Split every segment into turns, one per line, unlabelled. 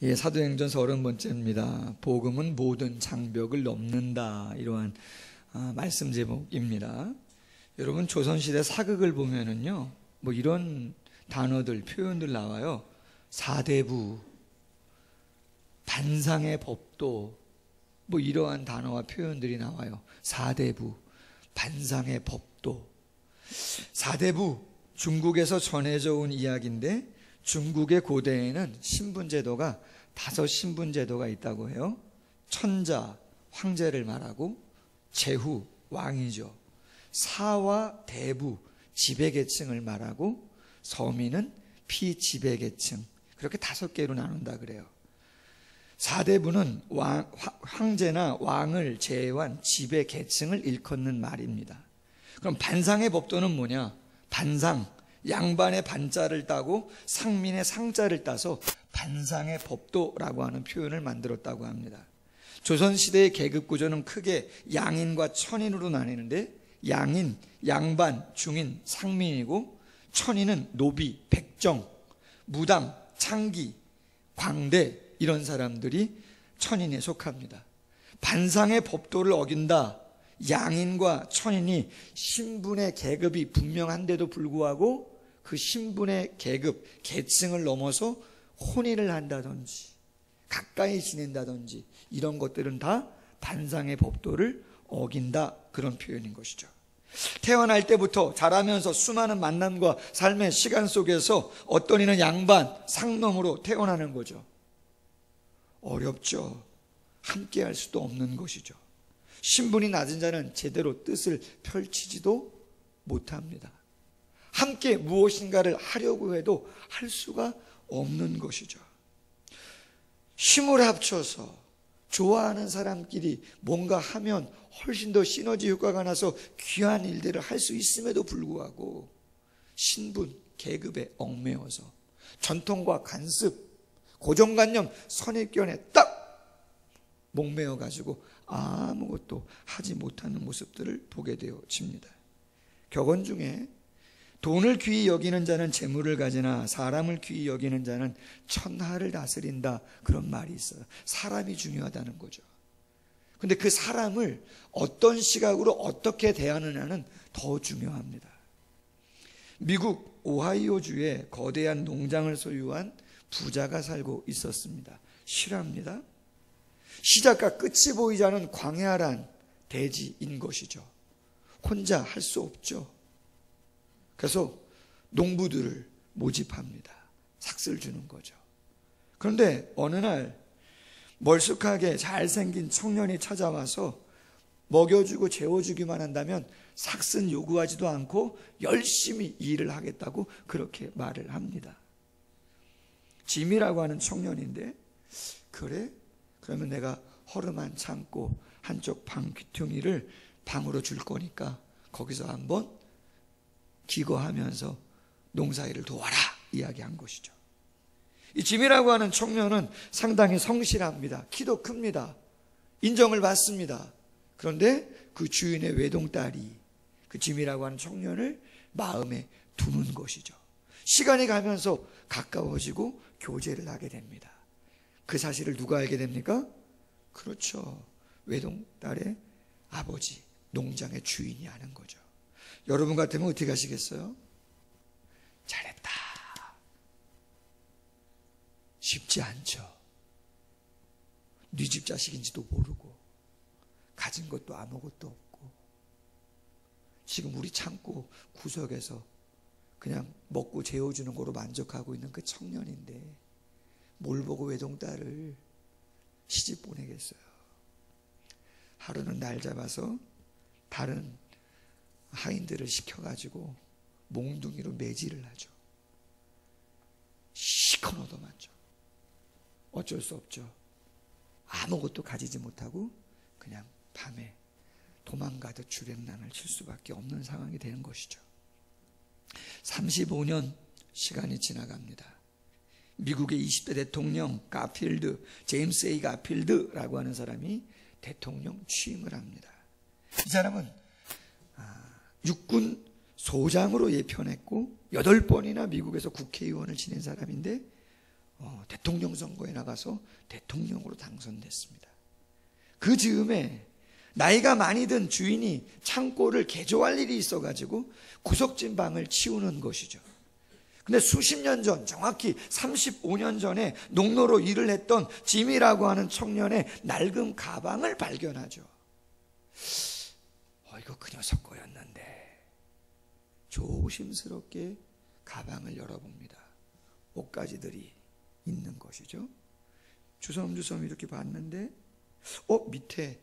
예, 사도행전서 30번째입니다. 복음은 모든 장벽을 넘는다. 이러한 말씀 제목입니다. 여러분, 조선시대 사극을 보면은요, 뭐 이런 단어들, 표현들 나와요. 사대부, 반상의 법도, 뭐 이러한 단어와 표현들이 나와요. 사대부, 반상의 법도. 사대부, 중국에서 전해져 온 이야기인데, 중국의 고대에는 신분제도가 5신분제도가 있다고 해요. 천자, 황제를 말하고, 제후, 왕이죠. 사와 대부, 지배계층을 말하고, 서민은 피지배계층, 그렇게 5개로 나눈다 그래요. 사대부는 황제나 왕을 제외한 지배계층을 일컫는 말입니다. 그럼 반상의 법도는 뭐냐? 반상, 양반의 반자를 따고 상민의 상자를 따서 반상의 법도라고 하는 표현을 만들었다고 합니다. 조선시대의 계급구조는 크게 양인과 천인으로 나뉘는데, 양인, 양반, 중인, 상민이고, 천인은 노비, 백정, 무당, 창기, 광대, 이런 사람들이 천인에 속합니다. 반상의 법도를 어긴다. 양인과 천인이 신분의 계급이 분명한데도 불구하고 그 신분의 계급, 계층을 넘어서 혼인을 한다든지 가까이 지낸다든지 이런 것들은 다 반상의 법도를 어긴다, 그런 표현인 것이죠. 태어날 때부터 자라면서 수많은 만남과 삶의 시간 속에서 어떤 이는 양반, 상놈으로 태어나는 거죠. 어렵죠. 함께 할 수도 없는 것이죠. 신분이 낮은 자는 제대로 뜻을 펼치지도 못합니다. 함께 무엇인가를 하려고 해도 할 수가 없는 것이죠. 힘을 합쳐서 좋아하는 사람끼리 뭔가 하면 훨씬 더 시너지 효과가 나서 귀한 일들을 할 수 있음에도 불구하고 신분, 계급에 얽매여서 전통과 간습, 고정관념, 선입견에 딱 목매어 가지고 아무것도 하지 못하는 모습들을 보게 되어집니다. 격언 중에 돈을 귀히 여기는 자는 재물을 가지나 사람을 귀히 여기는 자는 천하를 다스린다, 그런 말이 있어요. 사람이 중요하다는 거죠. 근데 그 사람을 어떤 시각으로 어떻게 대하느냐는 더 중요합니다. 미국 오하이오주에 거대한 농장을 소유한 부자가 살고 있었습니다. 실화입니다. 시작과 끝이 보이지 않은 광야란 대지인 것이죠. 혼자 할 수 없죠. 그래서 농부들을 모집합니다. 삭스를 주는 거죠. 그런데 어느 날 멀쑥하게 잘생긴 청년이 찾아와서 먹여주고 재워주기만 한다면 삭스는 요구하지도 않고 열심히 일을 하겠다고 그렇게 말을 합니다. 짐이라고 하는 청년인데, 그래? 그러면 내가 허름한 창고 한쪽 방 귀퉁이를 방으로 줄 거니까 거기서 한번 기거하면서 농사일을 도와라, 이야기한 것이죠. 이 짐이라고 하는 청년은 상당히 성실합니다. 키도 큽니다. 인정을 받습니다. 그런데 그 주인의 외동딸이 그 짐이라고 하는 청년을 마음에 두는 것이죠. 시간이 가면서 가까워지고 교제를 하게 됩니다. 그 사실을 누가 알게 됩니까? 그렇죠. 외동딸의 아버지, 농장의 주인이 아는 거죠. 여러분 같으면 어떻게 하시겠어요? 잘했다. 쉽지 않죠. 네 집 자식인지도 모르고 가진 것도 아무것도 없고 지금 우리 창고 구석에서 그냥 먹고 재워주는 거로 만족하고 있는 그 청년인데 뭘 보고 외동딸을 시집 보내겠어요. 하루는 날 잡아서 다른 하인들을 시켜가지고 몽둥이로 매질을 하죠. 시커 얻어맞죠. 어쩔 수 없죠. 아무것도 가지지 못하고 그냥 밤에 도망가듯 주랭랑을 칠 수밖에 없는 상황이 되는 것이죠. 35년 시간이 지나갑니다. 미국의 20대 대통령 가필드, 제임스 A. 가필드라고 하는 사람이 대통령 취임을 합니다. 이 사람은 육군 소장으로 예편했고 8번이나 미국에서 국회의원을 지낸 사람인데 대통령 선거에 나가서 대통령으로 당선됐습니다. 그 즈음에 나이가 많이 든 주인이 창고를 개조할 일이 있어가지고 구석진 방을 치우는 것이죠. 근데 수십 년 전, 정확히 35년 전에 농로로 일을 했던 짐이라고 하는 청년의 낡은 가방을 발견하죠. 이거 그 녀석 거였는데. 조심스럽게 가방을 열어봅니다. 옷가지들이 있는 것이죠. 주섬주섬 이렇게 봤는데 밑에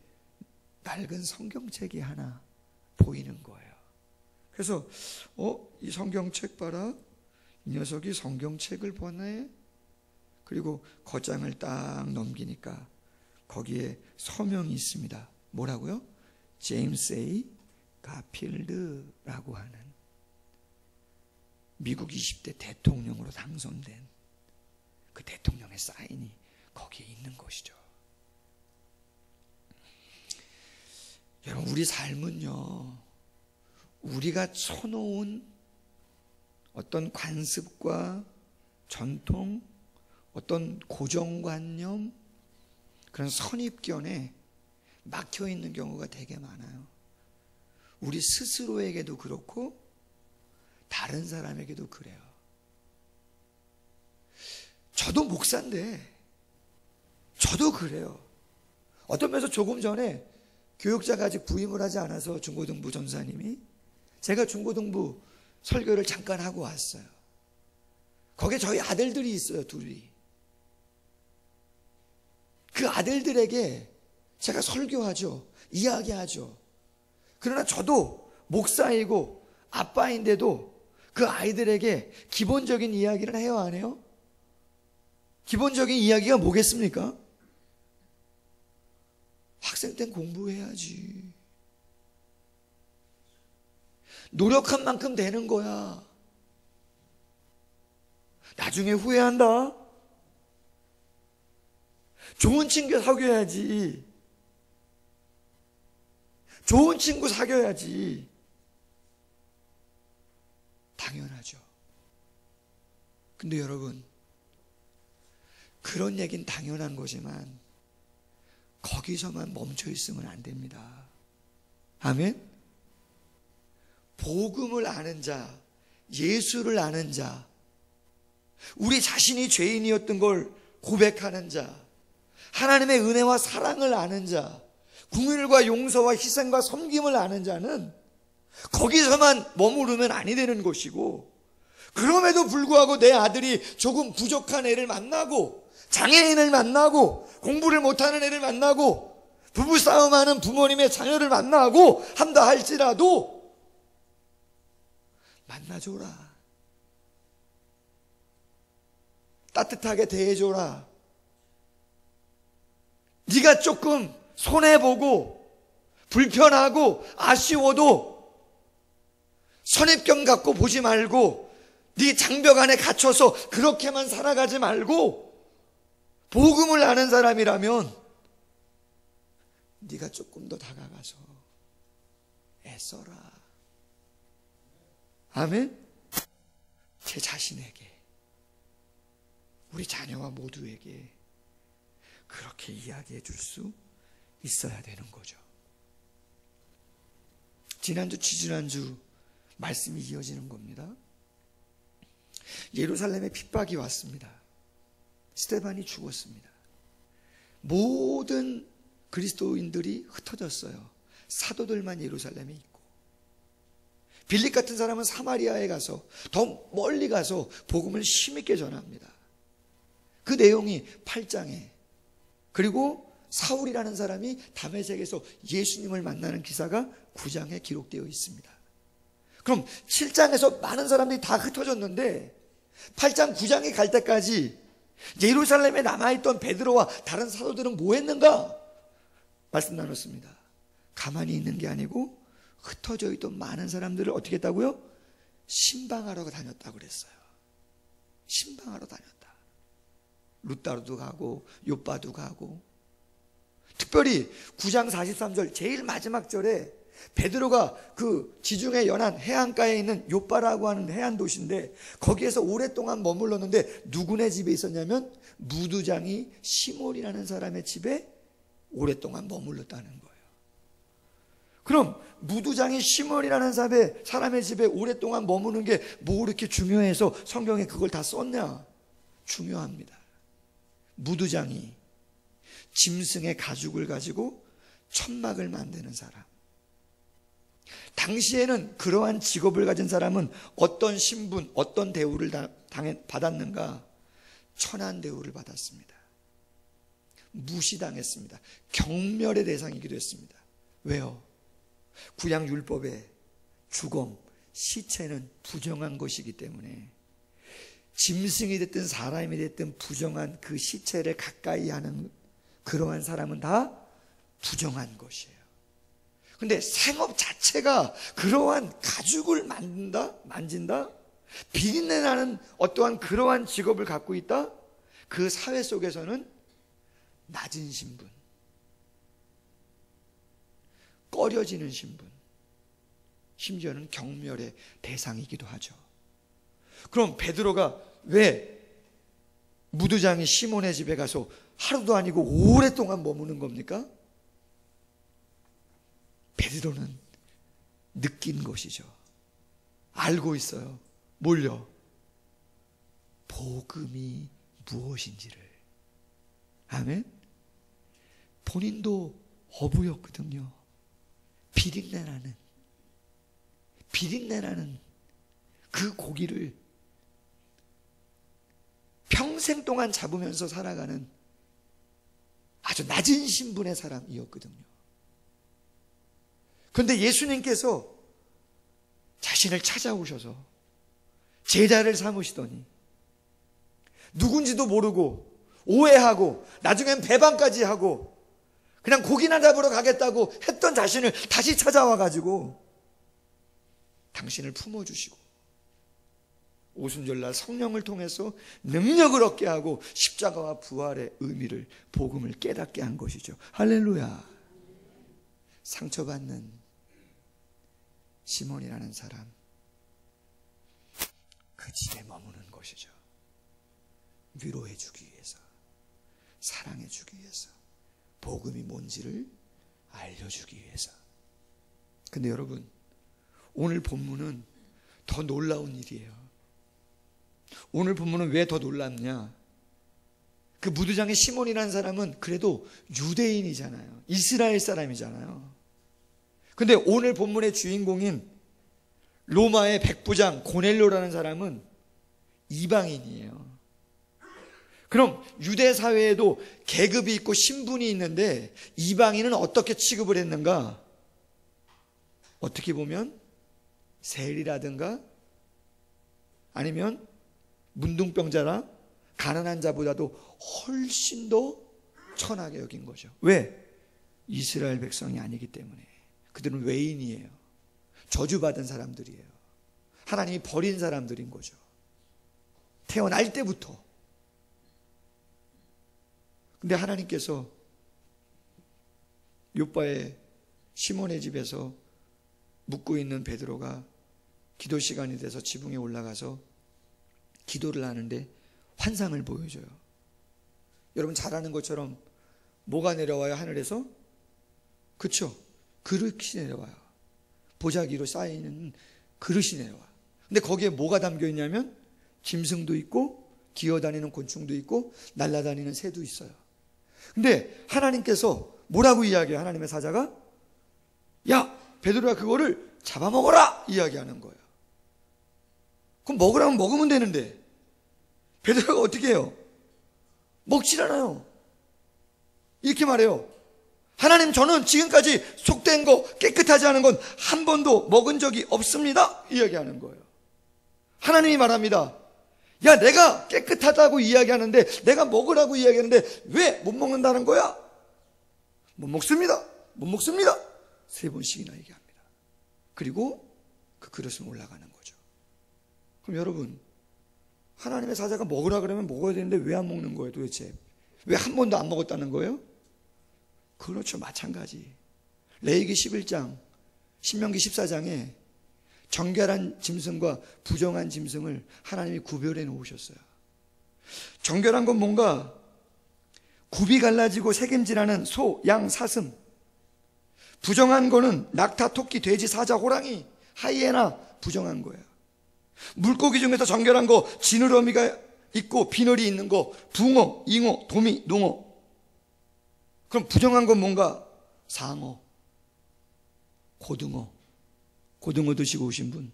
낡은 성경책이 하나 보이는 거예요. 그래서 이 성경책 봐라. 이 녀석이 성경책을 보네. 그리고 겉장을 딱 넘기니까 거기에 서명이 있습니다. 뭐라고요? 제임스 A. 가필드라고 하는 미국 20대 대통령으로 당선된 그 대통령의 사인이 거기에 있는 것이죠. 여러분, 우리 삶은요, 우리가 쳐놓은 어떤 관습과 전통, 어떤 고정관념, 그런 선입견에 막혀 있는 경우가 되게 많아요. 우리 스스로에게도 그렇고 다른 사람에게도 그래요. 저도 목사인데 저도 그래요. 어떤 면에서 조금 전에 교육자가 아직 부임을 하지 않아서 중고등부 전사님이 제가 중고등부 설교를 잠깐 하고 왔어요. 거기에 저희 아들들이 있어요, 둘이. 그 아들들에게 제가 설교하죠. 이야기하죠. 그러나 저도 목사이고 아빠인데도 그 아이들에게 기본적인 이야기를 해요, 안 해요? 기본적인 이야기가 뭐겠습니까? 학생 땐 공부해야지. 노력한 만큼 되는 거야. 나중에 후회한다. 좋은 친구 사귀어야지. 좋은 친구 사귀어야지. 당연하죠. 근데 여러분, 그런 얘기는 당연한 거지만 거기서만 멈춰 있으면 안 됩니다. 아멘? 복음을 아는 자, 예수를 아는 자, 우리 자신이 죄인이었던 걸 고백하는 자, 하나님의 은혜와 사랑을 아는 자, 긍휼과 용서와 희생과 섬김을 아는 자는 거기서만 머무르면 아니 되는 것이고, 그럼에도 불구하고 내 아들이 조금 부족한 애를 만나고 장애인을 만나고 공부를 못하는 애를 만나고 부부싸움하는 부모님의 자녀를 만나고 한다 할지라도 만나줘라. 따뜻하게 대해줘라. 네가 조금 손해보고 불편하고 아쉬워도 선입견 갖고 보지 말고 네 장벽 안에 갇혀서 그렇게만 살아가지 말고 복음을 아는 사람이라면 네가 조금 더 다가가서 애써라. 아멘? 제 자신에게, 우리 자녀와 모두에게 그렇게 이야기해 줄 수 있어야 되는 거죠. 지난주, 지지난주 말씀이 이어지는 겁니다. 예루살렘에 핍박이 왔습니다. 스데반이 죽었습니다. 모든 그리스도인들이 흩어졌어요. 사도들만 예루살렘에 있고, 빌립 같은 사람은 사마리아에 가서 더 멀리 가서 복음을 힘있게 전합니다. 그 내용이 8장에, 그리고 사울이라는 사람이 다메섹에서 예수님을 만나는 기사가 9장에 기록되어 있습니다. 그럼 7장에서 많은 사람들이 다 흩어졌는데 8장 9장에 갈 때까지 예루살렘에 남아있던 베드로와 다른 사도들은 뭐 했는가? 말씀 나눴습니다. 가만히 있는 게 아니고 흩어져 있던 많은 사람들을 어떻게 했다고요? 신방하러 다녔다고 그랬어요. 신방하러 다녔다. 루따로도 가고 요빠도 가고, 특별히 9장 43절 제일 마지막 절에 베드로가 그 지중해 연안 해안가에 있는 요빠라고 하는 해안 도시인데 거기에서 오랫동안 머물렀는데 누구네 집에 있었냐면 무두장이 시몬이라는 사람의 집에 오랫동안 머물렀다는 거예요. 그럼 무두장이 시몬이라는 사람의 집에 오랫동안 머무는 게 뭐 이렇게 중요해서 성경에 그걸 다 썼냐? 중요합니다. 무두장이 짐승의 가죽을 가지고 천막을 만드는 사람. 당시에는 그러한 직업을 가진 사람은 어떤 신분, 어떤 대우를 받았는가? 천한 대우를 받았습니다. 무시당했습니다. 경멸의 대상이기도 했습니다. 왜요? 구약 율법에 죽음, 시체는 부정한 것이기 때문에 짐승이 됐든 사람이 됐든 부정한 그 시체를 가까이 하는 그러한 사람은 다 부정한 것이에요. 근데 생업 자체가 그러한 가죽을 만진다? 비린내 나는 어떠한 그러한 직업을 갖고 있다? 그 사회 속에서는 낮은 신분, 꺼려지는 신분, 심지어는 경멸의 대상이기도 하죠. 그럼 베드로가 왜 무두장이 시몬의 집에 가서 하루도 아니고 오랫동안 머무는 겁니까? 베드로는 느낀 것이죠. 알고 있어요. 뭘요? 복음이 무엇인지를. 아멘? 본인도 어부였거든요. 비린내 나는 그 고기를 평생 동안 잡으면서 살아가는 아주 낮은 신분의 사람이었거든요. 그런데 예수님께서 자신을 찾아오셔서 제자를 삼으시더니 누군지도 모르고 오해하고 나중엔 배반까지 하고 그냥 고기나 잡으러 가겠다고 했던 자신을 다시 찾아와가지고 당신을 품어주시고 오순절날 성령을 통해서 능력을 얻게 하고 십자가와 부활의 의미를, 복음을 깨닫게 한 것이죠. 할렐루야. 상처받는 시몬이라는 사람, 그 집에 머무는 것이죠. 위로해 주기 위해서, 사랑해 주기 위해서, 복음이 뭔지를 알려주기 위해서. 근데 여러분, 오늘 본문은 더 놀라운 일이에요. 오늘 본문은 왜 더 놀랍냐? 그 무두장의 시몬이라는 사람은 그래도 유대인이잖아요. 이스라엘 사람이잖아요. 근데 오늘 본문의 주인공인 로마의 백부장 고넬료라는 사람은 이방인이에요. 그럼 유대 사회에도 계급이 있고 신분이 있는데 이방인은 어떻게 취급을 했는가? 어떻게 보면 세리라든가 아니면 문둥병자라 가난한 자보다도 훨씬 더 천하게 여긴 거죠. 왜? 이스라엘 백성이 아니기 때문에. 그들은 외인이에요. 저주받은 사람들이에요. 하나님이 버린 사람들인 거죠. 태어날 때부터. 근데 하나님께서 요바의 시몬의 집에서 묵고 있는 베드로가 기도 시간이 돼서 지붕에 올라가서 기도를 하는데 환상을 보여줘요. 여러분 잘 아는 것처럼 뭐가 내려와요? 하늘에서? 그쵸? 그릇이 내려와요. 보자기로 쌓이는 그릇이 내려와요. 근데 거기에 뭐가 담겨 있냐면 짐승도 있고 기어다니는 곤충도 있고 날아다니는 새도 있어요. 근데 하나님께서 뭐라고 이야기해요? 하나님의 사자가 야 베드로야 그거를 잡아먹어라 이야기하는 거예요. 그럼 먹으라면 먹으면 되는데 베드로가 어떻게 해요? 먹질 않아요. 이렇게 말해요. 하나님 저는 지금까지 속된 거 깨끗하지 않은 건 한 번도 먹은 적이 없습니다 이야기하는 거예요. 하나님이 말합니다. 야 내가 깨끗하다고 이야기하는데 내가 먹으라고 이야기하는데 왜 못 먹는다는 거야? 못 먹습니다. 못 먹습니다. 3번씩이나 얘기합니다. 그리고 그 그릇은 올라가는 거죠. 그럼 여러분 하나님의 사자가 먹으라 그러면 먹어야 되는데 왜 안 먹는 거예요 도대체? 왜 한 번도 안 먹었다는 거예요? 그렇죠. 마찬가지. 레위기 11장 신명기 14장에 정결한 짐승과 부정한 짐승을 하나님이 구별해 놓으셨어요. 정결한 건 뭔가 굽이 갈라지고 색임질하는 소, 양, 사슴. 부정한 거는 낙타, 토끼, 돼지, 사자, 호랑이, 하이에나 부정한 거예요. 물고기 중에서 정결한 거 지느러미가 있고 비늘이 있는 거 붕어, 잉어, 도미, 농어. 그럼 부정한 건 뭔가 상어, 고등어. 고등어 드시고 오신 분.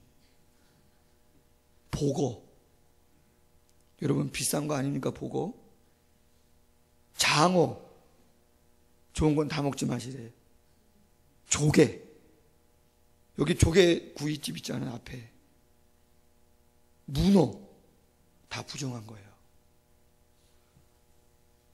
보거. 여러분 비싼 거 아닙니까 보거? 장어. 좋은 건 다 먹지 마시래. 조개. 여기 조개 구이집 있잖아요 앞에. 문어. 다 부정한 거예요.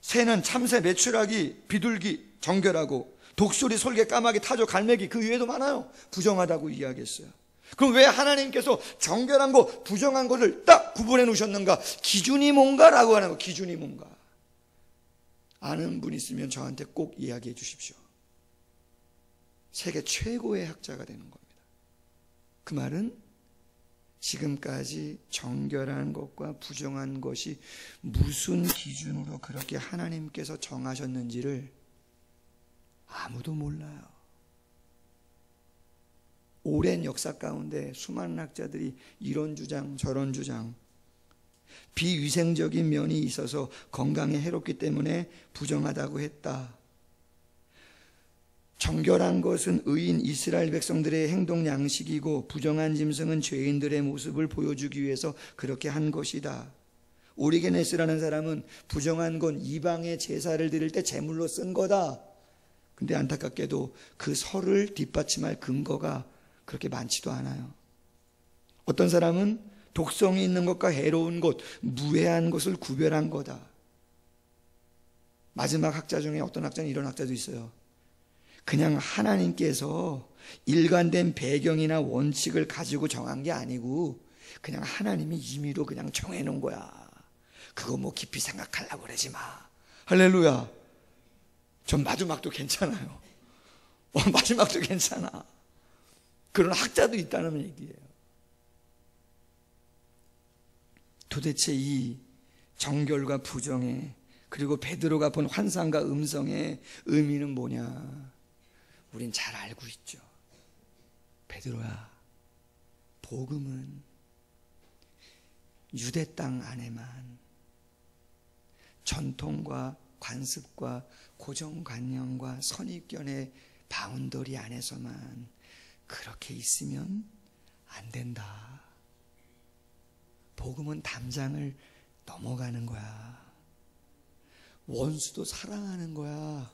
새는 참새, 메추라기, 비둘기 정결하고, 독수리, 솔개, 까마귀, 타조, 갈매기 그 외에도 많아요. 부정하다고 이야기했어요. 그럼 왜 하나님께서 정결한 거, 부정한 것을 딱 구분해 놓으셨는가? 기준이 뭔가라고 하는 거. 기준이 뭔가. 아는 분 있으면 저한테 꼭 이야기해 주십시오. 세계 최고의 학자가 되는 겁니다. 그 말은 지금까지 정결한 것과 부정한 것이 무슨 기준으로 그렇게 하나님께서 정하셨는지를 아무도 몰라요. 오랜 역사 가운데 수많은 학자들이 이런 주장 저런 주장, 비위생적인 면이 있어서 건강에 해롭기 때문에 부정하다고 했다. 정결한 것은 의인 이스라엘 백성들의 행동 양식이고, 부정한 짐승은 죄인들의 모습을 보여주기 위해서 그렇게 한 것이다. 오리게네스라는 사람은 부정한 건 이방의 제사를 드릴 때 제물로 쓴 거다. 근데 안타깝게도 그 설을 뒷받침할 근거가 그렇게 많지도 않아요. 어떤 사람은 독성이 있는 것과 해로운 것, 무해한 것을 구별한 거다. 마지막 학자 중에 어떤 학자는 이런 학자도 있어요. 그냥 하나님께서 일관된 배경이나 원칙을 가지고 정한 게 아니고 그냥 하나님이 임의로 그냥 정해놓은 거야. 그거 뭐 깊이 생각하려고 그러지 마. 할렐루야. 전 마지막도 괜찮아요. 마지막도 괜찮아. 그런 학자도 있다는 얘기예요. 도대체 이 정결과 부정의, 그리고 베드로가 본 환상과 음성의 의미는 뭐냐? 우린 잘 알고 있죠. 베드로야, 복음은 유대 땅 안에만 전통과 관습과 고정관념과 선입견의 바운더리 안에서만 그렇게 있으면 안 된다. 복음은 담장을 넘어가는 거야. 원수도 사랑하는 거야.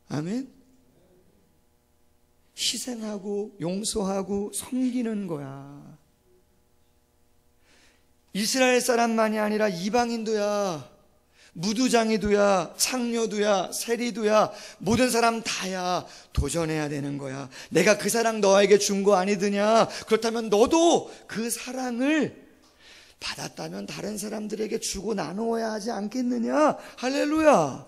아멘? 희생하고 용서하고 섬기는 거야. 이스라엘 사람만이 아니라 이방인도야, 무두장이도야, 창녀도야, 세리도야, 모든 사람 다야. 도전해야 되는 거야. 내가 그 사랑 너에게 준 거 아니더냐? 그렇다면 너도 그 사랑을 받았다면 다른 사람들에게 주고 나누어야 하지 않겠느냐? 할렐루야.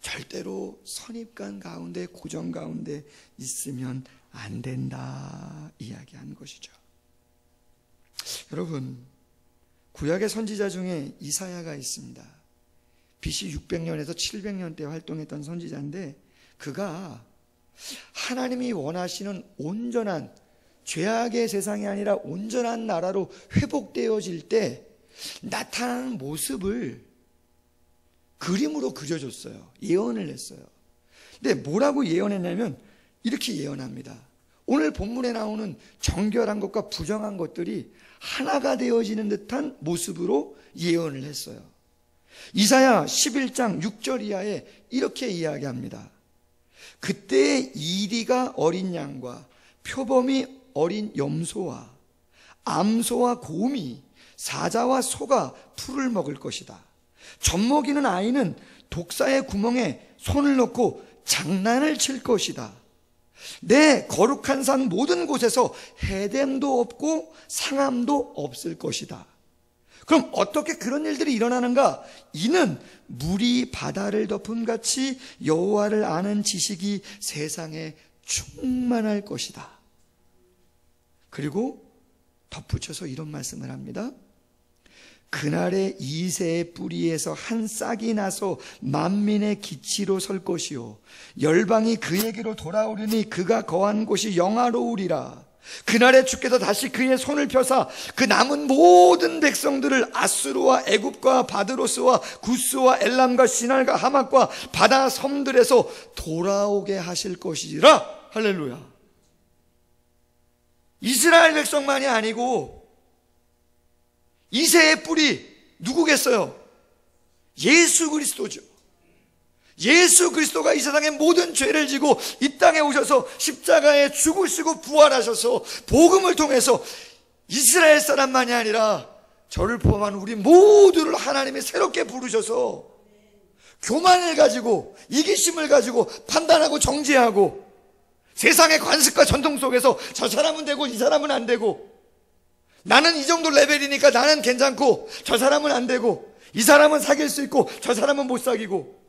절대로 선입관 가운데, 고정 가운데 있으면 안 된다 이야기한 것이죠. 여러분, 구약의 선지자 중에 이사야가 있습니다. BC 600년에서 700년대 활동했던 선지자인데, 그가 하나님이 원하시는 온전한, 죄악의 세상이 아니라 온전한 나라로 회복되어질 때 나타나는 모습을 그림으로 그려줬어요. 예언을 했어요. 근데 뭐라고 예언했냐면 이렇게 예언합니다. 오늘 본문에 나오는 정결한 것과 부정한 것들이 하나가 되어지는 듯한 모습으로 예언을 했어요. 이사야 11장 6절 이하에 이렇게 이야기합니다. 그때의 이리가 어린 양과 표범이 어린 염소와 암소와 곰이, 사자와 소가 풀을 먹을 것이다. 젖먹이는 아이는 독사의 구멍에 손을 넣고 장난을 칠 것이다. 내 거룩한 산 모든 곳에서 해됨도 없고 상함도 없을 것이다. 그럼 어떻게 그런 일들이 일어나는가? 이는 물이 바다를 덮음같이 여호와를 아는 지식이 세상에 충만할 것이다. 그리고 덧붙여서 이런 말씀을 합니다. 그날에 이새의 뿌리에서 한 싹이 나서 만민의 기치로 설 것이요 열방이 그에게로 돌아오리니 그가 거한 곳이 영화로우리라. 그날에 주께서 다시 그의 손을 펴사 그 남은 모든 백성들을 아수르와 애굽과 바드로스와 구스와 엘람과 시날과 하맛과 바다 섬들에서 돌아오게 하실 것이라. 할렐루야. 이스라엘 백성만이 아니고 이새의 뿌리 누구겠어요? 예수 그리스도죠. 예수 그리스도가 이 세상의 모든 죄를 지고 이 땅에 오셔서 십자가에 죽으시고 부활하셔서 복음을 통해서 이스라엘 사람만이 아니라 저를 포함한 우리 모두를 하나님이 새롭게 부르셔서 교만을 가지고 이기심을 가지고 판단하고 정죄하고 세상의 관습과 전통 속에서 저 사람은 되고 이 사람은 안 되고 나는 이 정도 레벨이니까 나는 괜찮고 저 사람은 안 되고 이 사람은 사귈 수 있고 저 사람은 못 사귀고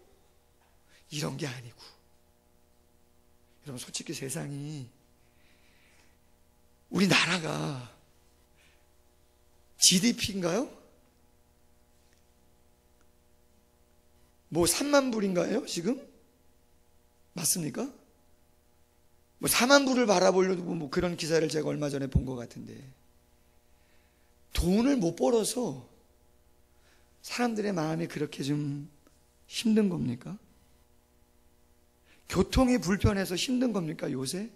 이런 게 아니고 여러분 솔직히 세상이 우리나라가 GDP인가요? 뭐 3만 불인가요 지금? 맞습니까? 뭐 4만 불을 바라보려고 뭐 그런 기사를 제가 얼마 전에 본 것 같은데 돈을 못 벌어서 사람들의 마음이 그렇게 좀 힘든 겁니까? 교통이 불편해서 힘든 겁니까 요새?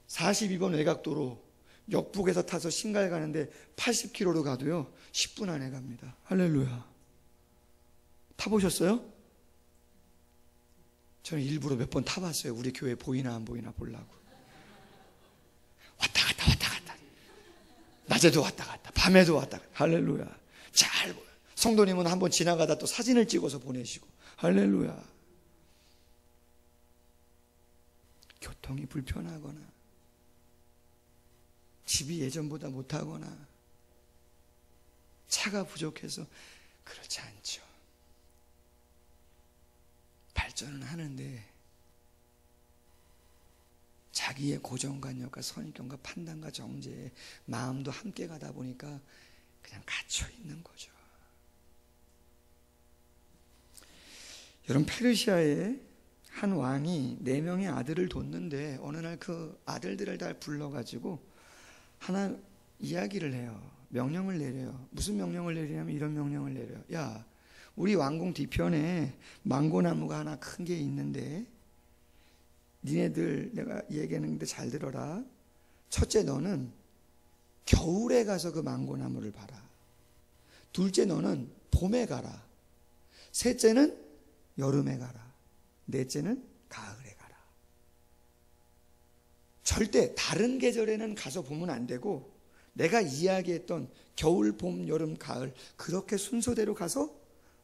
42번 외곽도로 역북에서 타서 신갈 가는데 80km로 가도요 10분 안에 갑니다. 할렐루야. 타보셨어요? 저는 일부러 몇 번 타봤어요. 우리 교회 보이나 안 보이나 보려고. 왔다 갔다 왔다 갔다. 낮에도 왔다 갔다 밤에도 왔다 갔다. 할렐루야. 잘 보여요. 성도님은 한번 지나가다 또 사진을 찍어서 보내시고. 할렐루야. 교통이 불편하거나 집이 예전보다 못하거나 차가 부족해서 그렇지 않죠. 발전은 하는데 자기의 고정관념과 선입견과 판단과 정죄에 마음도 함께 가다 보니까 그냥 갇혀 있는 거죠. 여러분 페르시아에 한 왕이 4명의 아들을 뒀는데 어느 날 그 아들들을 다 불러가지고 하나 이야기를 해요. 명령을 내려요. 무슨 명령을 내리냐면 이런 명령을 내려요. 야, 우리 왕궁 뒤편에 망고나무가 하나 큰 게 있는데 니네들 내가 얘기하는데 잘 들어라. 첫째 너는 겨울에 가서 그 망고나무를 봐라. 둘째 너는 봄에 가라. 셋째는 여름에 가라. 넷째는 가을에 가라. 절대 다른 계절에는 가서 보면 안 되고 내가 이야기했던 겨울, 봄, 여름, 가을 그렇게 순서대로 가서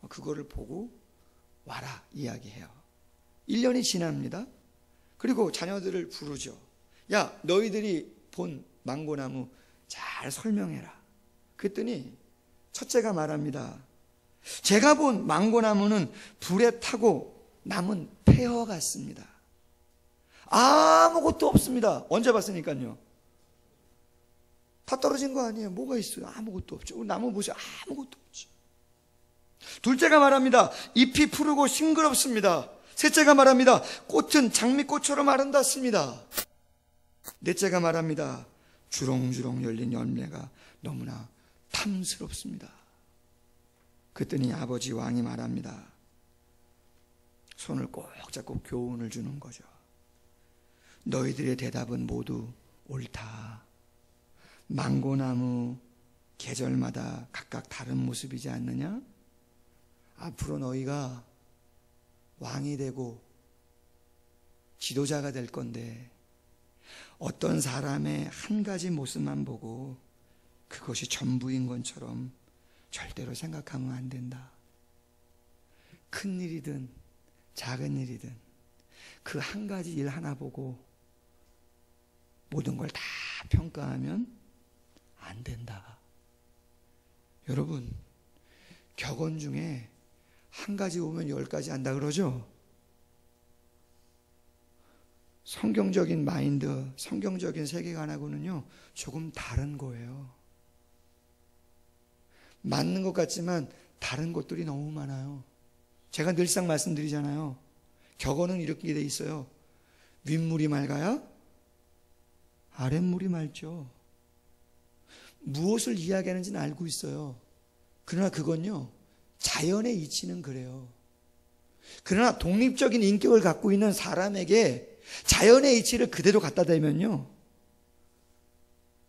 그거를 보고 와라 이야기해요. 1년이 지납니다. 그리고 자녀들을 부르죠. 야, 너희들이 본 망고나무 잘 설명해라. 그랬더니 첫째가 말합니다. 제가 본 망고나무는 불에 타고 남은 폐허 같습니다. 아무것도 없습니다. 언제 봤으니까요? 다 떨어진 거 아니에요? 뭐가 있어요? 아무것도 없죠. 나무 보세요. 아무것도 없죠. 둘째가 말합니다. 잎이 푸르고 싱그럽습니다. 셋째가 말합니다. 꽃은 장미꽃처럼 아름답습니다. 넷째가 말합니다. 주렁주렁 열린 열매가 너무나 탐스럽습니다. 그랬더니 아버지 왕이 말합니다. 손을 꼭 잡고 교훈을 주는 거죠. 너희들의 대답은 모두 옳다. 망고나무 계절마다 각각 다른 모습이지 않느냐? 앞으로 너희가 왕이 되고 지도자가 될 건데 어떤 사람의 한 가지 모습만 보고 그것이 전부인 것처럼 절대로 생각하면 안 된다. 큰 일이든 작은 일이든 그 한 가지 일 하나 보고 모든 걸 다 평가하면 안 된다. 여러분, 격언 중에 한 가지 보면 10가지 안다 그러죠? 성경적인 마인드, 성경적인 세계관하고는요 조금 다른 거예요. 맞는 것 같지만 다른 것들이 너무 많아요. 제가 늘상 말씀드리잖아요. 격언은 이렇게 돼 있어요. 윗물이 맑아야 아랫물이 맑죠. 무엇을 이야기하는지는 알고 있어요. 그러나 그건요 자연의 이치는 그래요. 그러나 독립적인 인격을 갖고 있는 사람에게 자연의 이치를 그대로 갖다 대면요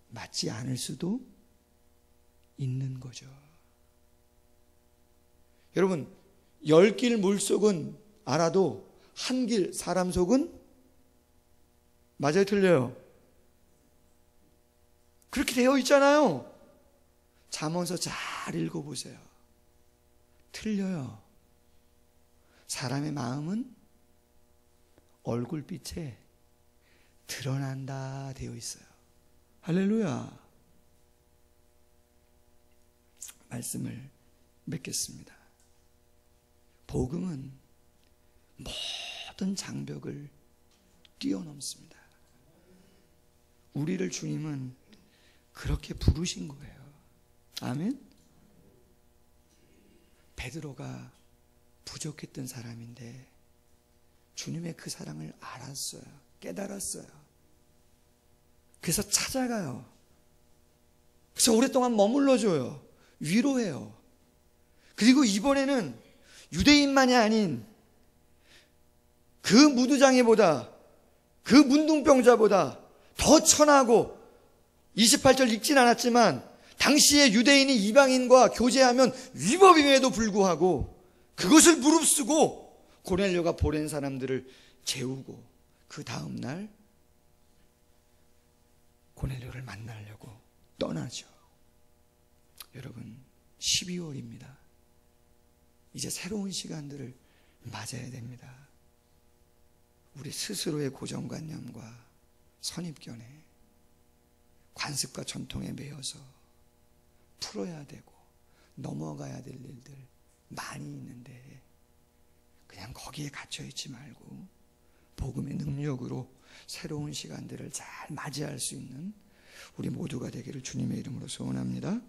맞지 않을 수도 있는 거죠. 여러분, 10길 물속은 알아도 한 길 사람 속은 맞아요, 틀려요? 그렇게 되어 있잖아요. 잠언서 잘 읽어보세요. 틀려요. 사람의 마음은 얼굴빛에 드러난다 되어 있어요. 할렐루야. 말씀을 맺겠습니다. 복음은 모든 장벽을 뛰어넘습니다. 우리를 주님은 그렇게 부르신 거예요. 아멘. 베드로가 부족했던 사람인데 주님의 그 사랑을 알았어요. 깨달았어요. 그래서 찾아가요. 그래서 오랫동안 머물러줘요. 위로해요. 그리고 이번에는 유대인만이 아닌 그 무두장애보다, 그 문둥병자보다 더 천하고 28절 읽진 않았지만 당시에 유대인이 이방인과 교제하면 위법임에도 불구하고 그것을 무릅쓰고 고넬료가 보낸 사람들을 재우고 그 다음날 고넬료를 만나려고 떠나죠. 여러분, 12월입니다. 이제 새로운 시간들을 맞아야 됩니다. 우리 스스로의 고정관념과 선입견에 관습과 전통에 매여서 풀어야 되고 넘어가야 될 일들 많이 있는데 그냥 거기에 갇혀있지 말고 복음의 능력으로 새로운 시간들을 잘 맞이할 수 있는 우리 모두가 되기를 주님의 이름으로 소원합니다.